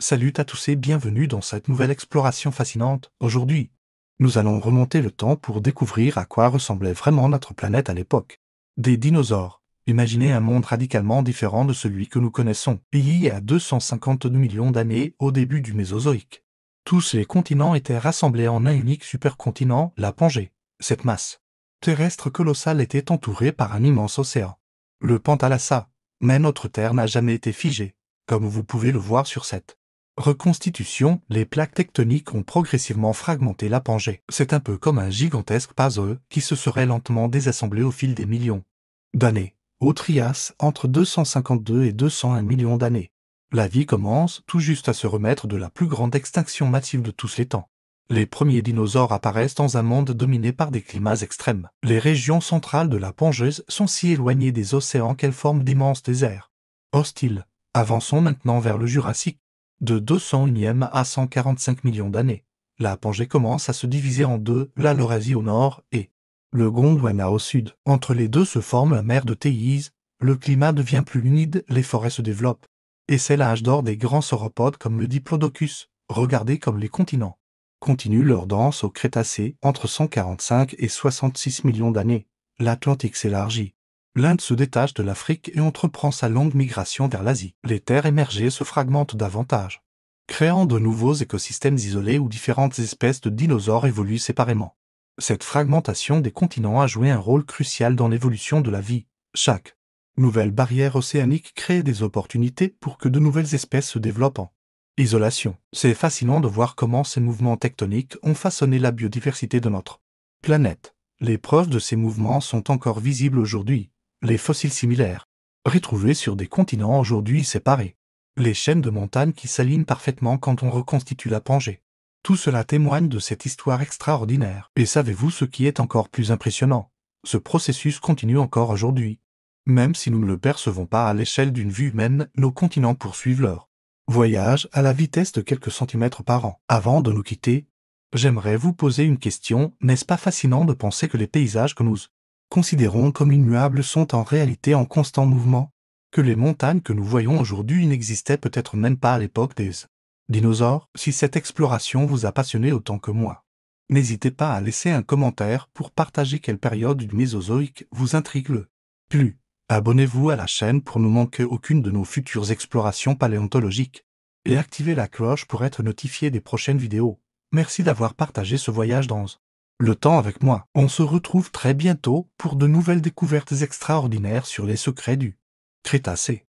Salut à tous et bienvenue dans cette nouvelle exploration fascinante. Aujourd'hui, nous allons remonter le temps pour découvrir à quoi ressemblait vraiment notre planète à l'époque. Des dinosaures. Imaginez un monde radicalement différent de celui que nous connaissons, il y a 252 millions d'années au début du Mésozoïque. Tous les continents étaient rassemblés en un unique supercontinent, la Pangée. Cette masse terrestre colossale était entourée par un immense océan, le Pantalassa. Mais notre Terre n'a jamais été figée, comme vous pouvez le voir sur cette reconstitution. Les plaques tectoniques ont progressivement fragmenté la Pangée. C'est un peu comme un gigantesque puzzle qui se serait lentement désassemblé au fil des millions d'années. Au Trias, entre 252 et 201 millions d'années, la vie commence tout juste à se remettre de la plus grande extinction massive de tous les temps. Les premiers dinosaures apparaissent dans un monde dominé par des climats extrêmes. Les régions centrales de la Pangeuse sont si éloignées des océans qu'elles forment d'immenses déserts hostiles. Avançons maintenant vers le Jurassique. De 201e à 145 millions d'années, la Pangée commence à se diviser en deux, la Laurasie au nord et le Gondwana au sud. Entre les deux se forme la mer de Théise, le climat devient plus humide, les forêts se développent. Et c'est l'âge d'or des grands sauropodes comme le Diplodocus, regardés comme les continents continuent leur danse au Crétacé. Entre 145 et 66 millions d'années, l'Atlantique s'élargit. L'Inde se détache de l'Afrique et entreprend sa longue migration vers l'Asie. Les terres émergées se fragmentent davantage, créant de nouveaux écosystèmes isolés où différentes espèces de dinosaures évoluent séparément. Cette fragmentation des continents a joué un rôle crucial dans l'évolution de la vie. Chaque nouvelle barrière océanique crée des opportunités pour que de nouvelles espèces se développent en isolation. C'est fascinant de voir comment ces mouvements tectoniques ont façonné la biodiversité de notre planète. Les preuves de ces mouvements sont encore visibles aujourd'hui. Les fossiles similaires, retrouvés sur des continents aujourd'hui séparés. Les chaînes de montagnes qui s'alignent parfaitement quand on reconstitue la Pangée. Tout cela témoigne de cette histoire extraordinaire. Et savez-vous ce qui est encore plus impressionnant? Ce processus continue encore aujourd'hui. Même si nous ne le percevons pas à l'échelle d'une vue humaine, nos continents poursuivent leur voyage à la vitesse de quelques centimètres par an. Avant de nous quitter, j'aimerais vous poser une question. N'est-ce pas fascinant de penser que les paysages que nous considérons comme immuables sont en réalité en constant mouvement? Que les montagnes que nous voyons aujourd'hui n'existaient peut-être même pas à l'époque des dinosaures? Si cette exploration vous a passionné autant que moi, n'hésitez pas à laisser un commentaire pour partager quelle période du Mésozoïque vous intrigue le plus. Abonnez-vous à la chaîne pour ne manquer aucune de nos futures explorations paléontologiques et activez la cloche pour être notifié des prochaines vidéos. Merci d'avoir partagé ce voyage dans le temps avec moi. On se retrouve très bientôt pour de nouvelles découvertes extraordinaires sur les secrets du Crétacé.